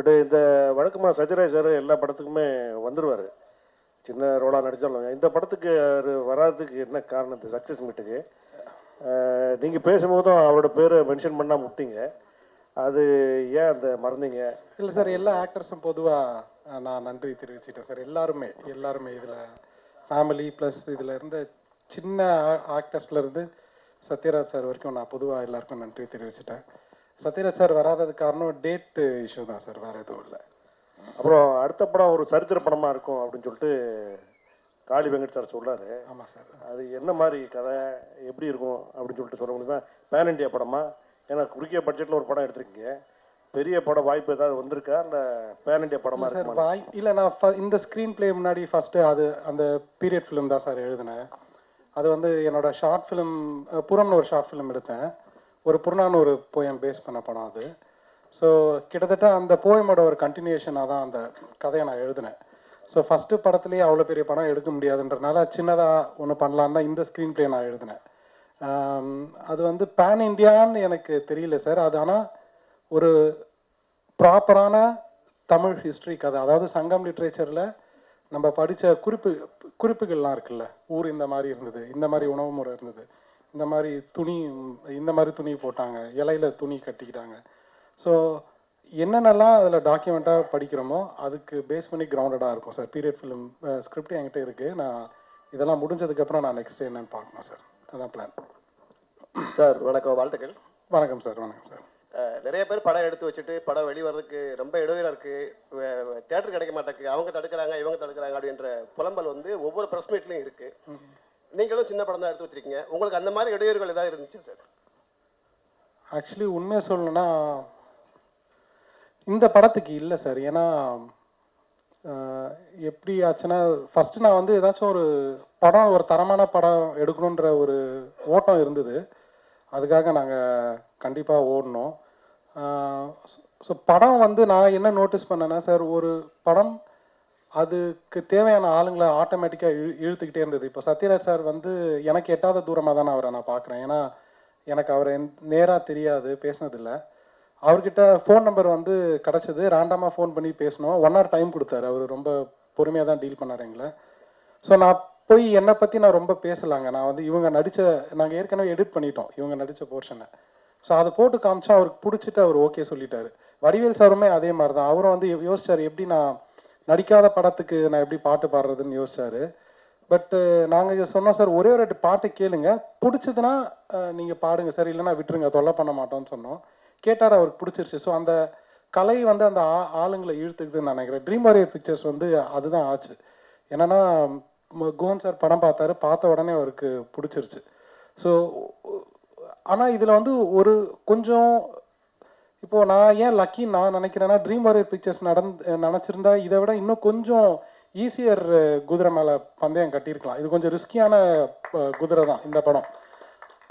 But இந்த வழக்கமாக Sathyaraj sir எல்லா படத்துக்குமே வந்துடுவார், சின்ன ரோலாக நடித்தாலும். இந்த படத்துக்கு அவர் வராதுக்கு என்ன காரணம்? சக்ஸஸ் மீட்டுக்கு நீங்கள் பேசும்போதும் அவரோட பேரை மென்ஷன் பண்ணால் முட்டிங்க, அது ஏன் அந்த மறந்தீங்க? இல்லை சார், எல்லா ஆக்டர்ஸும் பொதுவாக நான் நன்றி தெரிவிச்சிட்டேன் சார். எல்லாருமே இதில் ஃபேமிலி ப்ளஸ் இதில் இருந்த சின்ன ஆக்டர்ஸ்லேருந்து சத்யராஜ் சார் வரைக்கும் நான் பொதுவாக எல்லாருக்கும் நன்றி தெரிவிச்சிட்டேன். சத்யராஜ் சார் வராததுக்கு காரணம் டேட்டு இஷ்யூ தான் சார், வேறு எதுவும் இல்லை. அப்புறம் அடுத்த படம் ஒரு சரித்திர படமாக இருக்கும் அப்படின்னு சொல்லிட்டு காளி வெங்கட் சார் சொல்கிறாரு. ஆமாம் சார். அது என்ன மாதிரி கதை, எப்படி இருக்கும் அப்படின்னு சொல்லிட்டு சொல்ல முடியுமா? பேன் இண்டியா படமா? ஏன்னா குறுகிய பட்ஜெட்டில் ஒரு படம் எடுத்திருக்கீங்க, பெரிய படம் வாய்ப்பு ஏதாவது வந்திருக்கா இல்லை பேன் இண்டியா படமாக சார்? இல்லை, நான் இந்த ஸ்க்ரீன் பிளே முன்னாடி ஃபஸ்ட்டு அந்த பீரியட் ஃபிலிம் தான் சார் எழுதினேன். அது வந்து என்னோட ஷார்ட் ஃபிலிம் புறம்னு ஒரு ஷார்ட் ஃபிலிம் எடுத்தேன், ஒரு புறநானூறு போயம் பேஸ் பண்ண படம் அது. ஸோ கிட்டத்தட்ட அந்த போயமோட ஒரு கண்டினியூஷனாக தான் அந்த கதையை நான் எழுதினேன். ஸோ ஃபஸ்ட்டு படத்துலேயே அவ்வளோ பெரிய படம் எடுக்க முடியாதுன்றனால சின்னதாக ஒன்று பண்ணலான்னு தான் இந்த ஸ்க்ரீன் பிளே நான் எழுதினேன். அது வந்து பேன் இண்டியான்னு எனக்கு தெரியல சார். அது ஆனால் ஒரு ப்ராப்பரான தமிழ் ஹிஸ்ட்ரி கதை, அதாவது சங்கம் லிட்ரேச்சரில் நம்ம படித்த குறிப்புகள்லாம் இருக்குல்ல, ஊர் இந்த மாதிரி இருந்தது, இந்த மாதிரி உணவு முறை இருந்தது, இந்த மாதிரி துணி போட்டாங்க, இலையில துணி கட்டிக்கிட்டாங்க. ஸோ என்னென்னலாம் அதில் டாக்குமெண்ட்டாக படிக்கிறோமோ அதுக்கு பேஸ் பண்ணி கிரவுண்டடாக இருக்கும் சார். பீரியட் ஃபிலிம் ஸ்கிரிப்ட் என்கிட்ட இருக்குது. நான் இதெல்லாம் முடிஞ்சதுக்கப்புறம் நான் நெக்ஸ்ட் என்னன்னு பார்க்கணும் சார், அதான் பிளான். சார் வணக்கம், வாழ்த்துக்கள். வணக்கம் சார். வணக்கம் சார். நிறைய பேர் படம் எடுத்து வச்சுட்டு படம் வெளிவரதுக்கு ரொம்ப இடையூறாக இருக்குது, தேட்டர் கிடைக்க மாட்டேங்குது, அவங்க தடுக்கிறாங்க இவங்க தடுக்கிறாங்க அப்படின்ற புலம்பல் வந்து ஒவ்வொரு ப்ரெஸ் மீட்லையும் இருக்குது. நீங்களும் சின்ன படம் தான் எடுத்து வச்சுருக்கீங்க, உங்களுக்கு அந்த மாதிரி இடையூறுகள் ஏதாவது இருந்துச்சு சார்? ஆக்சுவலி உண்மையை சொல்லணும்னா இந்த படத்துக்கு இல்லை சார். ஏன்னா எப்படி ஆச்சுன்னா, ஃபஸ்ட்டு நான் வந்து ஏதாச்சும் ஒரு படம், ஒரு தரமான படம் எடுக்கணுன்ற ஒரு ஓட்டம் இருந்தது, அதுக்காக நாங்கள் கண்டிப்பாக ஓடணும். ஸோ படம் வந்து நான் என்ன நோட்டீஸ் பண்ணேன்னா சார், ஒரு படம் அதுக்கு தேவையான ஆளுங்களை ஆட்டோமேட்டிக்காக இழுத்துக்கிட்டே இருந்தது. இப்போ சத்யராஜ் சார் வந்து எனக்கு எட்டாத தூரமாக தான் அவரை நான் பார்க்குறேன். ஏன்னா எனக்கு அவரை நேராக தெரியாது, பேசினதில்லை. அவர்கிட்ட ஃபோன் நம்பர் வந்து கிடச்சிது, ரேண்டமாக ஃபோன் பண்ணி பேசணும். 1 hour டைம் கொடுத்தாரு, அவர் ரொம்ப பொறுமையாக தான் டீல் பண்ணார் எங்களை. ஸோ நான் போய் என்னை பற்றி நான் ரொம்ப பேசலாங்க. நான் வந்து இவங்க நாங்கள் ஏற்கனவே எடிட் பண்ணிட்டோம் இவங்க நடித்த போர்ஷனை. ஸோ அதை போட்டு காமிச்சா அவருக்கு பிடிச்சிட்டு அவர் ஓகே சொல்லிட்டாரு. வடிவேல் சாருமே அதே மாதிரி தான், அவரும் வந்து யோசிச்சார் எப்படி நான் நடிக்காத படத்துக்கு நான் எப்படி பாட்டு பாடுறதுன்னு யோசிச்சார். பட்டு நாங்கள் சொன்னோம் சார், ஒரே ஒரு பாட்டு கேளுங்க, பிடிச்சதுன்னா நீங்கள் பாடுங்க சார், இல்லைன்னா விட்டுருங்க, தொல்லை பண்ண மாட்டோம்னு சொன்னோம். கேட்டார், அவருக்கு பிடிச்சிருச்சு. ஸோ அந்த கலை வந்து அந்த ஆளுங்களை இழுத்துக்குதுன்னு நான் நினைக்கிறேன். ட்ரீம் வாரியர் பிக்சர்ஸ் வந்து அதுதான் ஆச்சு. என்னென்னா குஹன் சார் படம் பார்த்தாரு, பார்த்த உடனே அவருக்கு பிடிச்சிருச்சு. ஸோ ஆனால் இதில் வந்து ஒரு கொஞ்சம் இப்போது நான் ஏன் லக்கின்னு நான் நினைக்கிறேன்னா, ட்ரீம் வாரியர் பிக்சர்ஸ் நினச்சிருந்தா இதை விட இன்னும் கொஞ்சம் ஈஸியர் குதிரை மேலே பந்தயம் கட்டியிருக்கலாம். இது கொஞ்சம் ரிஸ்கியான குதிரை தான் இந்த படம்.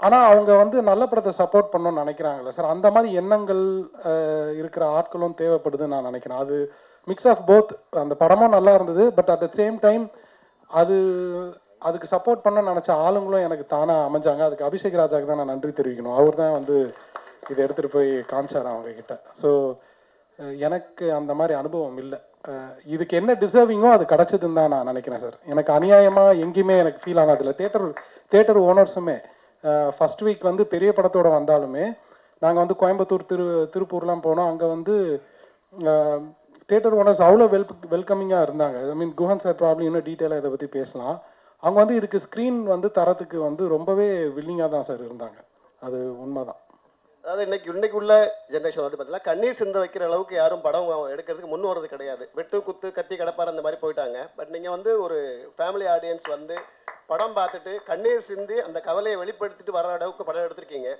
ஆனால் அவங்க வந்து நல்ல படத்தை சப்போர்ட் பண்ணணும்னு நினைக்கிறாங்கல்ல சார், அந்த மாதிரி எண்ணங்கள் இருக்கிற ஆட்களும் தேவைப்படுதுன்னு நான் நினைக்கிறேன். அது மிக்ஸ் ஆஃப் போத். அந்த படமும் நல்லா இருந்தது, but at the same time அதுக்கு சப்போர்ட் பண்ண நினச்ச ஆளுங்களும் எனக்கு தானாக அமைஞ்சாங்க. அதுக்கு அபிஷேக் ராஜாவுக்கு தான் நான் நன்றி தெரிவிக்கணும். அவர் தான் வந்து இதை எடுத்துகிட்டு போய் காமிச்சார் அவங்கக்கிட்ட. ஸோ எனக்கு அந்த மாதிரி அனுபவம் இல்லை. இதுக்கு என்ன டிசர்விங்கோ அது கிடச்சதுன்னு தான் நான் நினைக்கிறேன் சார். எனக்கு அநியாயமாக எங்கேயுமே எனக்கு ஃபீல் ஆனதில்லை. தேட்டர் ஓனர்ஸுமே ஃபஸ்ட் வீக் வந்து பெரிய படத்தோடு வந்தாலுமே நாங்கள் வந்து கோயம்புத்தூர் திருப்பூர்லாம் போனோம். அங்கே வந்து தேட்டர் ஓனர்ஸ் அவ்வளோ வெல்கமிங்காக இருந்தாங்க. ஐ மீன் குஹன் சார் ப்ராப்ளம் இன்னும் டீட்டெயிலாக இதை பற்றி பேசலாம். அவங்க வந்து இதுக்கு ஸ்க்ரீன் வந்து தரத்துக்கு வந்து ரொம்பவே வில்லிங்காக தான் சார் இருந்தாங்க. அது உண்மை தான். அதாவது இன்னைக்கு உள்ள ஜென்ரேஷன் வந்து பார்த்தீங்கன்னா கண்ணீர் சிந்த வைக்கிற அளவுக்கு யாரும் படம் எடுக்கிறதுக்கு முன் வர்றது கிடையாது. வெட்டு குத்து கத்தி கடப்பார் அந்த மாதிரி போயிட்டாங்க. பட் நீங்கள் வந்து ஒரு ஃபேமிலி ஆடியன்ஸ் வந்து படம் பார்த்துட்டு கண்ணீர் சிந்தி அந்த கவலையை வெளிப்படுத்திட்டு வர அளவுக்கு படம் எடுத்திருக்கீங்க.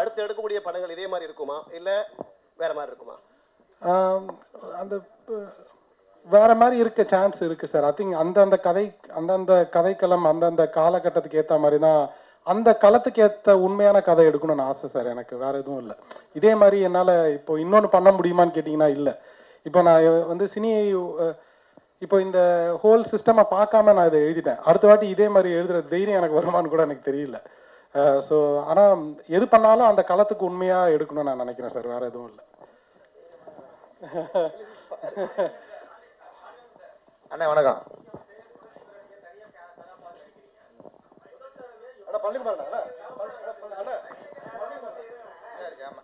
அடுத்து எடுக்கக்கூடிய படங்கள் இதே மாதிரி இருக்குமா, இல்லை வேற மாதிரி இருக்குமா? அந்த வேற மாதிரி இருக்க சான்ஸ் இருக்குது சார். ஐ திங்க் அந்தந்த கதைக்களம் அந்தந்த காலகட்டத்துக்கு ஏற்ற மாதிரி தான், அந்த களத்துக்கு ஏற்ற உண்மையான கதை எடுக்கணும்னு ஆசை சார். எனக்கு வேறு எதுவும் இல்லை. இதே மாதிரி என்னால் இப்போ இன்னொன்று பண்ண முடியுமான்னு கேட்டிங்கன்னா இல்லை. இப்போ நான் வந்து இப்போ இந்த ஹோல் சிஸ்டமை பார்க்காம நான் இதை எழுதிட்டேன். அடுத்த வாட்டி இதே மாதிரி எழுதுகிற தைரியம் எனக்கு வருமானு கூட எனக்கு தெரியல. ஸோ ஆனால் எது பண்ணாலும் அந்த களத்துக்கு உண்மையாக எடுக்கணும்னு நான் நினைக்கிறேன் சார், வேறு எதுவும் இல்லை. அண்ணா வணக்கம்.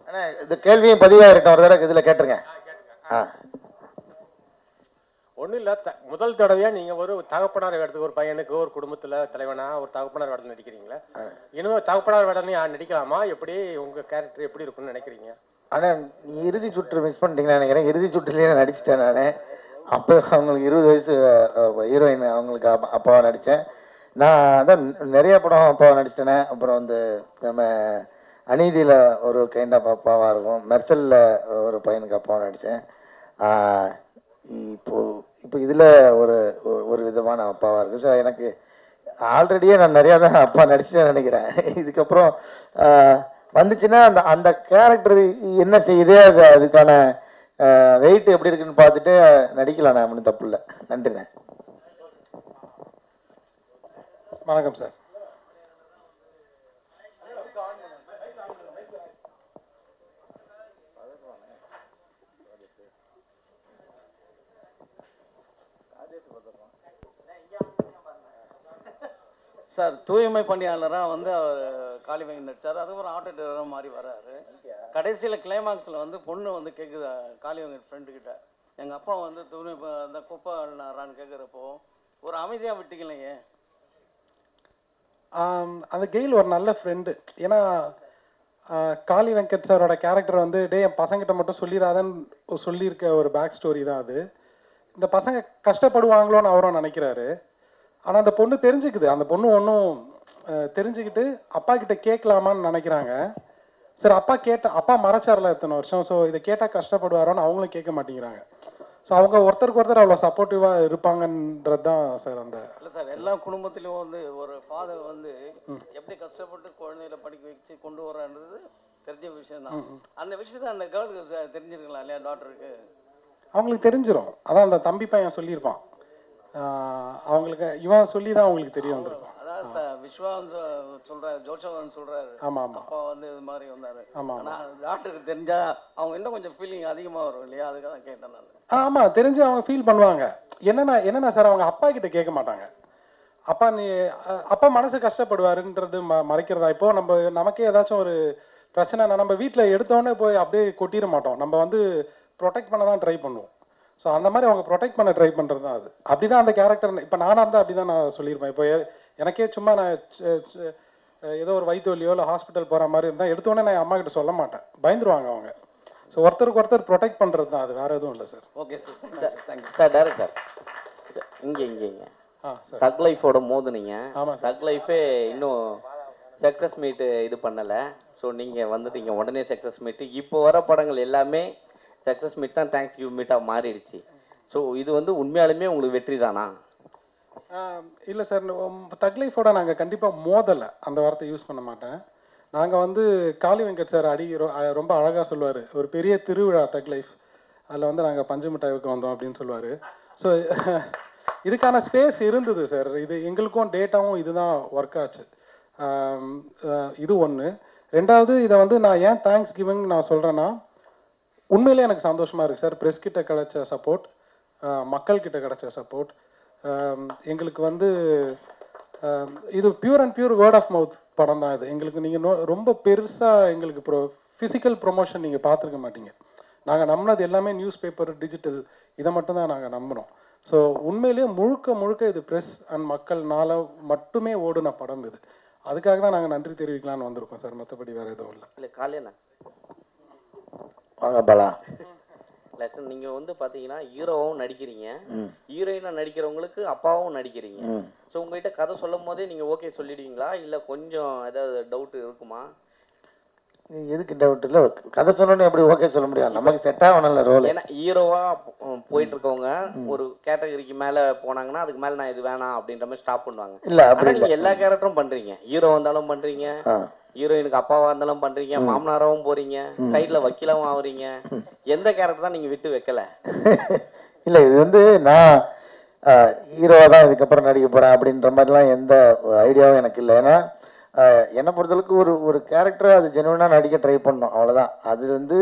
அண்ணா இந்த கேள்வியும் பதிவாக இருக்கட்டும், ஒரு தடவை இதில் கேட்டுருங்க. ஒன்றும் இல்லை, முதல் தடவையாக நீங்கள் ஒரு தகப்பனார் வேடத்துக்கு, ஒரு பையனுக்கு ஒரு குடும்பத்தில் தலைவனாக ஒரு தகப்பனார் வேடத்தில் நடிக்கிறீங்களா? இனிமேல் தகப்பனார் வேடம் நடிக்கலாமா? எப்படி உங்கள் கேரக்டர் எப்படி இருக்குன்னு நினைக்கிறீங்க? ஆனால் நீங்கள் இறுதி சுற்று மிஸ் பண்ணிட்டீங்கன்னு நினைக்கிறேன். இறுதி சுற்றுலேயே நடிச்சிட்டேன் நான். அப்போ அவங்களுக்கு 20 வயசு ஹீரோயின், அவங்களுக்கு அப்பாவாக நடித்தேன். நான் அதான் நிறைய படம் அப்பாவாக நடிச்சிட்டேனே. அப்புறம் வந்து நம்ம அநீதியில் ஒரு கைண்ட் ஆஃப் அப்பாவாக இருக்கும், மெர்சலில் ஒரு பையனுக்கு அப்பாவாக நடித்தேன். இப்போ இதில் ஒரு ஒரு விதமான அப்பாவாக இருக்குது. ஸோ எனக்கு ஆல்ரெடியே நான் நிறையா தான் அப்பா நடிச்சுட்டேன்னு நினைக்கிறேன். இதுக்கப்புறம் வந்துச்சுன்னா அந்த அந்த கேரக்டர் என்ன செய்யுது, அதுக்கான வெயிட் எப்படி இருக்குன்னு பார்த்துட்டு நடிக்கலாம். நான் ஒன்றும் தப்பு இல்லை. நன்றிண்ணே. வணக்கம் சார். சார், தூய்மை பணியாளராக வந்து அவர் காளிவெங்கட் நடித்தார். அதுக்கப்புறம் ஆட்டோ டிரைவராக மாறி வராரு. கடைசியில் கிளைமாக்ஸில் வந்து பொண்ணு வந்து கேட்குது காளிவெங்கட் ஃப்ரெண்டுக்கிட்ட, எங்கள் அப்பா வந்து தூய்மை அந்த குப்பை அள்ளினாரான்னு கேட்குறப்போ ஒரு அமைதியாக விட்டீங்களே. அந்த கெயில் ஒரு நல்ல ஃப்ரெண்டு. ஏன்னா காளி வெங்கட் சாரோட கேரக்டர் வந்து என் பசங்கிட்ட மட்டும் சொல்லிடாதன்னு சொல்லியிருக்க ஒரு பேக் ஸ்டோரி தான் அது. இந்த பசங்க கஷ்டப்படுவாங்களோன்னு அவரும் நினைக்கிறாரு. ஆனால் அந்த பொண்ணு தெரிஞ்சுக்குது. அந்த பொண்ணு ஒன்றும் தெரிஞ்சுக்கிட்டு அப்பா கிட்ட கேட்கலாமான்னு நினைக்கிறாங்க. சரி, அப்பா மறைச்சார்ல எத்தனை வருஷம், ஸோ இதை கேட்டால் கஷ்டப்படுவாரோன்னு அவங்களும் கேட்க மாட்டேங்கிறாங்க. ஸோ அவங்க ஒருத்தருக்கு ஒருத்தர் அவ்வளோ சப்போர்ட்டிவாக இருப்பாங்கன்றது தான் சார். அந்த இல்லை சார், எல்லா குடும்பத்திலையும் வந்து ஒரு ஃபாதர் வந்து எப்படி கஷ்டப்பட்டு குழந்தைகளை படிக்க வச்சு கொண்டு வரான்றது தெரிஞ்ச விஷயம் தான். அந்த விஷயத்த அந்த கேர்ளுக்கு தெரிஞ்சிருக்கலாம் இல்லையா, டாக்டருக்கு? அவங்களுக்கு தெரிஞ்சிடும். அதான் அந்த தம்பி பையன் சொல்லியிருப்பான். அவங்களுக்கு இவன் சொல்லி தான் அவங்களுக்கு தெரிய வந்திருக்கும். அதான் சார், விஸ்வான் சொல்றாரு, ஜோஷவன் சொல்றாரு. ஆமாம் ஆமாம், அப்பா வந்து இது மாதிரி வந்தாரு. ஆமாம். ஆனால் டாக்டருக்கு தெரிஞ்சா அவங்க இன்னும் கொஞ்சம் ஃபீலிங் அதிகமாக வரும் இல்லையா, அதுக்காக தான் கேட்டேன் நான். ஆமாம், தெரிஞ்சு அவங்க ஃபீல் பண்ணுவாங்க. என்னென்ன சார், அவங்க அப்பா கிட்ட கேட்க மாட்டாங்க. அப்பா மனசு கஷ்டப்படுவாருன்றது மறைக்கிறதா? இப்போ நமக்கே ஏதாச்சும் ஒரு பிரச்சனை, நம்ம வீட்டில் எடுத்தோடனே போய் அப்படியே கொட்டிட மாட்டோம். நம்ம வந்து ப்ரொடெக்ட் பண்ண தான் ட்ரை பண்ணுவோம். ஸோ அந்த மாதிரி அவங்க ப்ரொடெக்ட் பண்ண ட்ரை பண்ணுறது தான் அது. அப்படி தான் அந்த கேரக்டர். இப்போ நானாக இருந்தால் அப்படி தான் நான் சொல்லியிருப்பேன். இப்போ எனக்கே சும்மா நான் ஏதோ ஒரு வயிற்று வலியோ இல்லை ஹாஸ்பிட்டல் போகிற மாதிரி இருந்தால் எடுத்தோடனே நான் அம்மா கிட்ட சொல்ல மாட்டேன், பயந்துருவாங்க அவங்க. ஸோ ஒருத்தருக்கு ஒருத்தர் ப்ரொடெக்ட் பண்ணுறது தான் அது, வேறு எதுவும் இல்லை sir. Okay sir, thank you sir. Direct sir, இங்கே தக் லைஃபோட மோதுனீங்க. ஆமாம் சார். தக் லைஃபே இன்னும் சக்ஸஸ் மீட்டு இது பண்ணலை. ஸோ நீங்கள் வந்துட்டீங்க உடனே சக்ஸஸ் மீட்டு. இப்போ வர படங்கள் எல்லாமே சக்ஸஸ் மீட் தான், தேங்க்ஸ் கிவ் மீட்டாக மாறிடுச்சு. ஸோ இது வந்து உண்மையாலுமே உங்களுக்கு வெற்றி தானா? இல்லை சார், தக் லைஃபோட நாங்கள் கண்டிப்பாக மோதலை, அந்த வார்த்தை யூஸ் பண்ண மாட்டேன். நாங்கள் வந்து காளி வெங்கட் சார் ரொம்ப அழகாக சொல்லுவார், ஒரு பெரிய திருவிழா தக் லைஃப், அதில் வந்து நாங்கள் பஞ்சு மிட்டாய்க்கு வந்தோம் அப்படின்னு சொல்லுவார். ஸோ இதுக்கான ஸ்பேஸ் இருந்தது சார். இது எங்களுக்கும் டேட்டாவும் இதுதான் ஒர்க் ஆச்சு. இது ஒன்று. ரெண்டாவது, இதை வந்து நான் ஏன் தேங்க்ஸ் கிவிங் நான் சொல்கிறேன்னா, உண்மையிலே எனக்கு சந்தோஷமாக இருக்குது சார். ப்ரெஸ் கிட்ட கிடைச்ச சப்போர்ட், மக்கள்கிட்ட கிடைச்ச சப்போர்ட், எங்களுக்கு வந்து இது pure and pure word of mouth படம் தான் இது. எங்களுக்கு நீங்கள் ரொம்ப பெருசாக எங்களுக்கு ஃபிசிக்கல் ப்ரொமோஷன் நீங்கள் பார்த்துருக்க மாட்டீங்க. நாங்கள் நம்பினது எல்லாமே நியூஸ் பேப்பர், டிஜிட்டல், இதை மட்டும்தான் நாங்கள் நம்பினோம். ஸோ உண்மையிலேயே முழுக்க இது ப்ரெஸ் அண்ட் மக்கள்னால மட்டுமே ஓடுன படம் இது. அதுக்காக தான் நாங்கள் நன்றி தெரிவிக்கலான்னு வந்திருக்கோம் சார். மற்றபடி வேறு எதுவும் இல்லை. இல்லை காலையில் வாங்க பாலா. லட்சம் நீங்கள் வந்து பார்த்தீங்கன்னா ஹீரோவும் நடிக்கிறீங்க, ஹீரோயினாக நடிக்கிறவங்களுக்கு அப்பாவும் நடிக்கிறீங்க. ஸோ உங்கள்கிட்ட கதை சொல்லும் போதே நீங்கள் ஓகே சொல்லிடுவீங்களா, இல்லை கொஞ்சம் ஏதாவது டவுட் இருக்குமா? எதுக்கு டவுட் இல்லை, கதை சொன்னோன்னே எப்படி ஓகே சொல்ல முடியும், நமக்கு செட் ஆகணும்ல ரோல். ஏன்னா ஹீரோவாக போயிட்டு இருக்கவங்க ஒரு கேட்டகரிக்கு மேலே போனாங்கன்னா அதுக்கு மேலே நான் இது வேணாம் அப்படின்ற மாதிரி ஸ்டாப் பண்ணுவாங்க. இல்லை அப்படி நீங்கள் எல்லா கேரக்டரும் பண்ணுறீங்க, ஹீரோ வந்தாலும் பண்ணுறீங்க, ஹீரோயினுக்கு அப்பாவா இருந்தாலும் பண்றீங்க, மாமனாராவும் போறீங்க, சைட்ல வக்கீலாவும் ஆகுறீங்க. எந்த கேரக்டர் தான் நீங்க விட்டு வைக்கல? இல்லை, இது வந்து நான் ஹீரோவாக தான் இதுக்கப்புறம் நடிக்க போகிறேன் அப்படின்ற மாதிரிலாம் எந்த ஐடியாவும் எனக்கு இல்லை. ஏன்னா என்னை பொறுத்தளவுக்கு ஒரு கேரக்டரை அது ஜெனுவனாக நடிக்க ட்ரை பண்ணோம், அவ்வளோதான். அது வந்து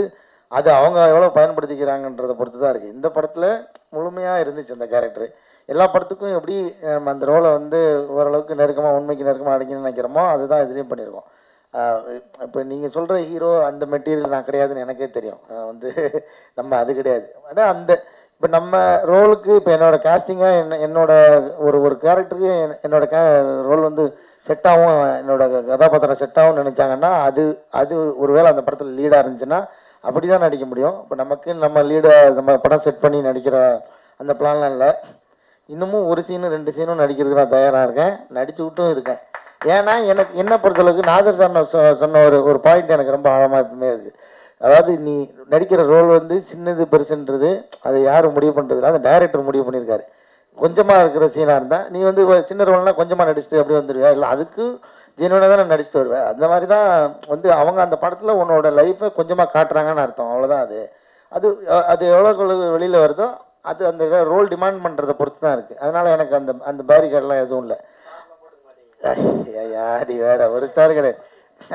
அது அவங்க எவ்வளோ பயன்படுத்திக்கிறாங்கன்றதை பொறுத்து தான் இருக்குது. இந்த படத்தில் முழுமையாக இருந்துச்சு அந்த கேரக்டர். எல்லா படத்துக்கும் எப்படி நம்ம அந்த ரோலை வந்து ஓரளவுக்கு நெருக்கமாக உண்மைக்கு நெருக்கமாக அடிக்கணும்னு நினைக்கிறோமோ அதுதான் இதுலேயும் பண்ணியிருக்கோம். இப்போ நீங்கள் சொல்கிற ஹீரோ அந்த மெட்டீரியல் நான் கிடையாதுன்னு எனக்கே தெரியும். வந்து நம்ம அது கிடையாது. ஆனால் அந்த இப்போ நம்ம ரோலுக்கு இப்போ என்னோடய கேஸ்டிங்காக என்னோட ஒரு கேரக்டருக்கு என்னோட ரோல் வந்து செட் ஆகும், என்னோட கதாபாத்திரம் செட் ஆகும்னு நினச்சாங்கன்னா அது ஒருவேளை அந்த படத்தில் லீடாக இருந்துச்சுன்னா அப்படி தான் நடிக்க முடியும். இப்போ நமக்கு நம்ம லீடை நம்ம படம் செட் பண்ணி நடிக்கிற அந்த பிளான்லாம் இல்லை. இன்னமும் ஒரு சீனு 2 சீனும் நடிக்கிறதுக்கு நான் தயாராக இருக்கேன், நடிச்சு விட்டும் இருக்கேன். ஏன்னா எனக்கு என்ன பொறுத்தளவுக்கு நாசர் சார் சொன்ன ஒரு பாயிண்ட் எனக்கு ரொம்ப ஆழமாக எப்பவுமே இருக்குது. அதாவது நீ நடிக்கிற ரோல் வந்து சின்னது பெருசுன்றது அதை யாரும் முடிவு பண்ணுறதுல அந்த டைரக்டர் முடிவு பண்ணியிருக்காரு. கொஞ்சமாக இருக்கிற சீனாக இருந்தால் நீ வந்து சின்ன ரோல்னால் கொஞ்சமாக நடிச்சுட்டு அப்படி வந்துடுவியா, இல்லை அதுக்கு ஜெனுவனாக தான் நான் நடிச்சுட்டு வருவேன். அந்த மாதிரி தான் வந்து அவங்க அந்த படத்தில் உன்னோட லைஃப்பை கொஞ்சமாக காட்டுறாங்கன்னு அர்த்தம், அவ்வளோதான். அது அது எவ்வளோ வெளியில் வருதோ அது அந்த ரோல் டிமாண்ட் பண்ணுறதை பொறுத்து தான் இருக்குது. அதனால் எனக்கு அந்த பேரிகேட்லாம் எதுவும் இல்லை. யாடி வேற ஒரு ஸ்டார் கிடையாது.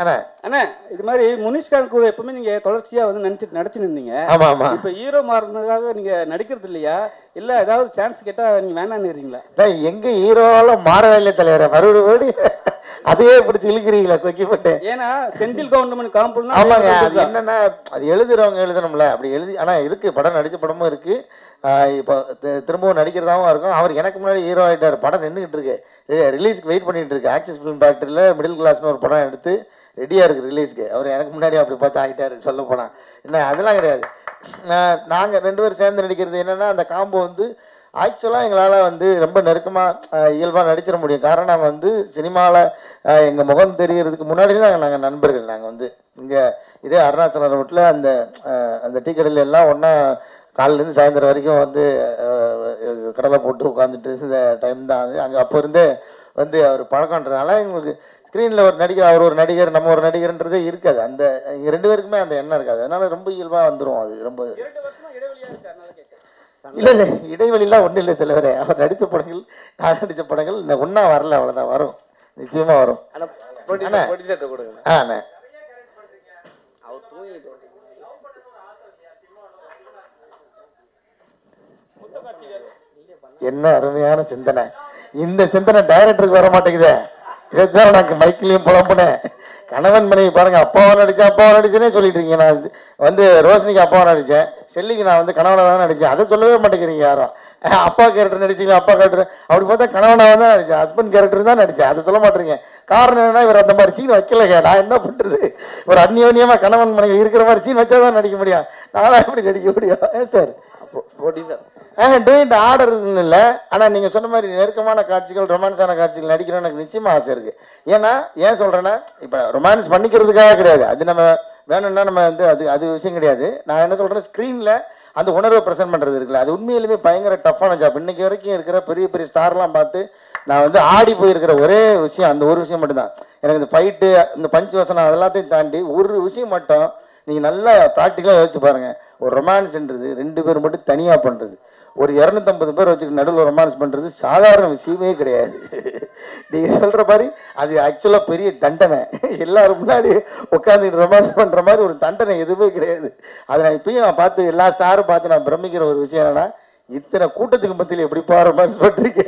அண்ணா இது மாதிரி முனிஷ்கான் கூட எப்பவுமே நீங்க தொடர்ச்சியா வந்து நடிச்சுன்னு இருந்தீங்க. ஆமா ஆமா. இப்ப ஹீரோ மாறினதுக்காக நீங்க நடிக்கிறது இல்லையா, இல்ல ஏதாவது சான்ஸ் கேட்டா நீங்க வேணான்னு? எங்க ஹீரோவால மாறவே இல்லை தலைவரை, மறுபடியும் அதையே பிடிச்சி இழுக்கிறீங்களா கொக்கிப்பட்டு? ஏன்னா செந்தில் கவுண்டமன் காம்பவுண்ட். ஆமாங்க, அது என்னன்னா அது எழுதுறவங்க எழுதணும்ல, அப்படி எழுதி. ஆனா இருக்கு, படம் நடிச்ச படமும் இருக்கு. இப்போ திரும்பவும் நடிக்கிறதாவும் இருக்கும். அவர் எனக்கு முன்னாடி ஹீரோ ஆகிட்டார், படம் நின்றுக்கிட்டு இருக்கு, ரிலீஸ்க்கு வெயிட் பண்ணிட்டு இருக்கு. ஆக்சிஸ் ஃபிலிம் ஃபேக்டரியில் மிடில் கிளாஸ்னு ஒரு படம் எடுத்து ரெடியாக இருக்குது ரிலீஸ்க்கு. அவர் எனக்கு முன்னாடி அப்படி பார்த்து ஆகிட்டார் சொல்ல போனால். என்ன அதெல்லாம் கிடையாது. நாங்கள் 2 பேரும் சேர்ந்து நடிக்கிறது என்னென்னா அந்த காம்போ வந்து ஆக்சுவலாக எங்களால் வந்து ரொம்ப நெருக்கமாக இயல்பாக நடிச்சிட முடியும். காரணம் வந்து சினிமாவில் எங்கள் முகம் தெரிகிறதுக்கு முன்னாடி தான் நாங்கள் நண்பர்கள். நாங்கள் வந்து இங்கே இதே அருணாச்சலம் ரோட்டில் அந்த டீ கடையில் எல்லாம் ஒன்றா காலையிலேருந்து சாயந்தரம் வரைக்கும் வந்து கடலை போட்டு உட்காந்துட்டு இந்த டைம் தான் அது. அங்கே அப்போ இருந்தே வந்து அவர் பழக்கன்றதுனால எங்களுக்கு ஸ்க்ரீனில் ஒரு நடிகர், அவர் ஒரு நடிகர், நம்ம ஒரு நடிகர்ன்றதே இருக்காது. அந்த 2 பேருக்குமே அந்த எண்ணம் இருக்காது. அதனால ரொம்ப இயல்பாக வந்துடும். அது ரொம்ப இல்லை இடைவெளிலாம் ஒன்றும் இல்லை தலைவரே. அவர் நடித்த படங்கள் நான் நடித்த படங்கள் ஒன்றா வரல, அவ்வளோதான். வரும், நிச்சயமாக வரும். அண்ணே என்ன அருமையான சிந்தனை. இந்த சிந்தனை டைரக்டருக்கு வர மாட்டேங்குதே. இதைத்தான் எனக்கு மைக்கிலையும் புலம்புனேன். கணவன் மனைவி பாருங்க, அப்பாவை நடிச்சேனே சொல்லிட்டு இருக்கீங்க. நான் வந்து ரோஷினிக்கு அப்பாவை நடித்தேன், ஷெல்லிக்கு நான் வந்து கணவனை தான் நடித்தேன். அதை சொல்லவே மாட்டேங்கிறீங்க யாரும். அப்பா கேரக்டர் நடிச்சிங்களா, அப்பா கேரக்டர் அப்படி பார்த்தா கணவனாக தான் நடித்தேன், ஹஸ்பண்ட் கேரக்டர் தான் நடித்தேன். அதை சொல்ல மாட்டேறீங்க. காரணம் என்னன்னா இவர் அந்த மாதிரி சீன் வைக்கலைங்க. நான் என்ன பண்ணுறது, ஒரு அந்யோன்யமாக கணவன் மனைவி இருக்கிற மாதிரி சீன் வச்சா தான் நடிக்க முடியும். நானும் எப்படி நடிக்க முடியும் சார்? ஆர்டர் இல்லை. ஆனால் நீங்கள் சொன்ன மாதிரி நெருக்கமான காட்சிகள், ரொமான்ஸான காட்சிகள் நடிக்கணும்னு எனக்கு நிச்சயமாக ஆசை இருக்குது. ஏன் சொல்கிறேன்னா இப்போ ரொமான்ஸ் பண்ணிக்கிறதுக்காக கிடையாது, அது நம்ம வேணும்னா நம்ம வந்து அது விஷயம் கிடையாது. நான் என்ன சொல்கிறேன், ஸ்க்ரீனில் அந்த உணர்வை ப்ரெசென்ட் பண்ணுறது இருக்குல்ல, அது உண்மையிலுமே பயங்கர டஃப்பான ஜாப். இன்றைக்கி வரைக்கும் இருக்கிற பெரிய பெரிய ஸ்டார்லாம் பார்த்து நான் வந்து ஆடி போயிருக்கிற ஒரே விஷயம் அந்த ஒரு விஷயம் மட்டும்தான். எனக்கு இந்த ஃபைட்டு, இந்த பஞ்சு வசனம் அதெல்லாத்தையும் தாண்டி ஒரு விஷயம் மட்டும் நீங்கள் நல்லா ப்ராக்டிக்கலாக யோசிச்சு பாருங்கள். ஒரு ரொமான்ஸ்ன்றது 2 பேர் மட்டும் தனியாக பண்ணுறது, ஒரு 250 பேர் வச்சுக்கிட்டு நடுவில் ரொமான்ஸ் பண்ணுறது சாதாரண விஷயமே கிடையாது. நீங்கள் சொல்கிற மாதிரி அது ஆக்சுவலாக பெரிய தண்டனை. எல்லாரும் முன்னாடி உட்காந்துட்டு ரொமான்ஸ் பண்ணுற மாதிரி ஒரு தண்டனை எதுவுமே கிடையாது. அதை நான் இப்பயும் நான் பார்த்து எல்லா ஸ்டாரும் பார்த்து நான் பிரமிக்கிற ஒரு விஷயம் என்னென்னா, இத்தனை கூட்டத்துக்கு மத்தியில் எப்படிப்பா ரொமான்ஸ் பண்ணுறீங்க?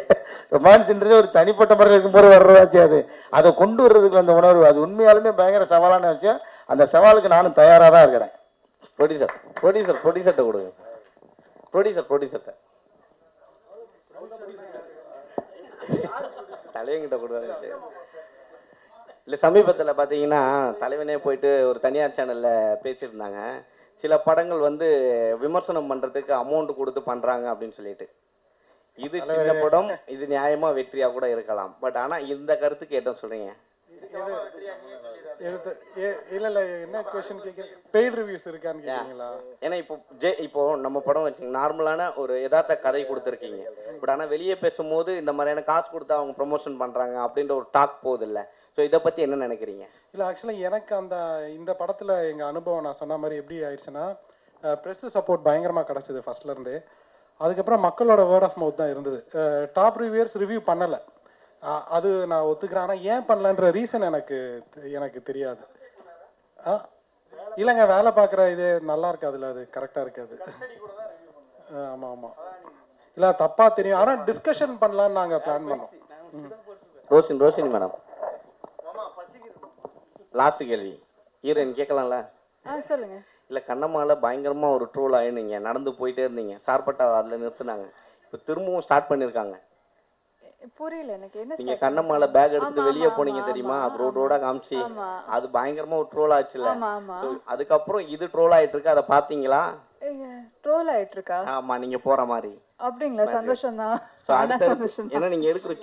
ரொமான்ஸ்ன்றது ஒரு தனிப்பட்ட முறையில் இருக்கும்போது வர்றதாச்சு. அதை கொண்டு வர்றதுக்கு அந்த உணர்வு அது உண்மையாலுமே பயங்கர சவாலான விஷயம். அந்த சவாலுக்கு நானும் தயாராக தான் இருக்கிறேன். ப்ரொடியூசர்ட்ட கொடுங்க. ப்ரொடியூசர்ட்ட தலைவங்கிட்ட கொடுத்தாங்க. இல்லை, சமீபத்தில் பார்த்தீங்கன்னா தலைவனே போயிட்டு ஒரு தனியார் சேனலில் பேசியிருந்தாங்க. சில படங்கள் வந்து விமர்சனம் பண்ணுறதுக்கு அமௌண்ட் கொடுத்து பண்ணுறாங்க அப்படின்னு சொல்லிட்டு. இது சின்ன படம், இது நியாயமாக வெற்றியாக கூட இருக்கலாம். பட் ஆனால் இந்த கருத்துக்கு என்ன சொல்கிறீங்க? இல்லை என்ன கொஸ்டின் கேட்குறீங்க? பெய்ட் ரிவ்யூஸ் இருக்கான்னு கேட்குறீங்களா? ஏன்னா இப்போ நம்ம படம் வச்சுங்க, நார்மலான ஒரு யதார்த்த கதை கொடுத்துருக்கீங்க. பட் ஆனால் வெளியே பேசும்போது இந்த மாதிரியான காசு கொடுத்து அவங்க ப்ரொமோஷன் பண்ணுறாங்க அப்படின்ற ஒரு டாக் போகுது இல்லை. ஸோ இதை பற்றி என்ன நினைக்கிறீங்க? இல்லை, ஆக்சுவலாக எனக்கு இந்த படத்தில் எங்கள் அனுபவம் நான் சொன்ன மாதிரி எப்படி ஆயிடுச்சுன்னா, ப்ரெஸ்ஸு சப்போர்ட் பயங்கரமாக கிடச்சிது ஃபஸ்ட்லேருந்தே. அதுக்கப்புறம் மக்களோட வேர்ட் ஆஃப் மவுத் தான் இருந்தது. டாப் ரிவ்யூயர்ஸ் ரிவ்யூ பண்ணலை, அது நான் ஒத்துக்கிறேன். ஆனால் ஏன் பண்ணலன்ற ரீசன் எனக்கு தெரியாது. இல்லைங்க வேலை பார்க்குற இது நல்லா இருக்காதுல்ல, அது கரெக்டாக இருக்காது. ஆமாம் ஆமாம், இல்லை தப்பாக தெரியும். ஆனால் டிஸ்கஷன் பண்ணலான்னு நாங்கள் பிளான் பண்ணோம். ரோஷினி மேடம், லாஸ்ட் கேள்வி ஹீரோயின் கேட்கலாம்ல? சொல்லுங்க. இல்லை கண்ணம்மால பயங்கரமாக ஒரு ட்ரோல் ஆயிடுங்க, நடந்து போயிட்டே இருந்தீங்க, சார்பட்டா அதில் நிறுத்துனாங்க, இப்போ திரும்பவும் ஸ்டார்ட் பண்ணியிருக்காங்க. புரியல எனக்கு என்ன. நீங்க கண்ணம்மால பேக் எடுத்துட்டு வெளியே போனீங்க தெரியுமா, அது ரோடோட காமிச்சு, அது பயங்கரமா ஒரு ட்ரோல் ஆச்சுல. அதுக்கப்புறம் இது ட்ரோல் ஆயிட்டு இருக்கு, அதை பாத்தீங்களா? ட்ரோல் ஆயிட்டு இருக்கா? ஆமா, நீங்க போற மாதிரி. அப்படிங்களா? சந்தோஷம் தான். ஏன்னா நீங்க எடுக்கிற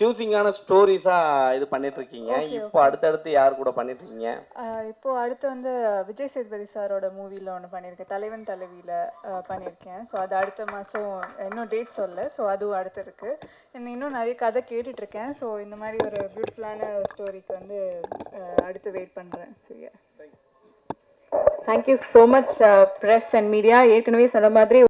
சூசிங்கான ஸ்டோரிஸா இது பண்ணிட்டு இருக்கீங்க. இப்போ அடுத்தடுத்து யார் கூட பண்ணிட்டு இருக்கீங்க? இப்போ அடுத்து வந்து விஜய் சேதுபதி சாரோட மூவில ஒன்று பண்ணியிருக்கேன், தலைவன் தலைவியில பண்ணியிருக்கேன். ஸோ அது அடுத்த மாதம், இன்னும் டேட் சொல்ல. ஸோ அதுவும் அடுத்து இருக்கு. இன்னும் நிறைய கதை கேட்டுட்டு இருக்கேன். ஸோ இந்த மாதிரி ஒரு பியூட்டிஃபுல்லான ஸ்டோரிக்கு வந்து அடுத்து வெயிட் பண்ணுறேன். சரியா? Thank you so much press and media. ஏற்கனவே சொன்ன மாதிரி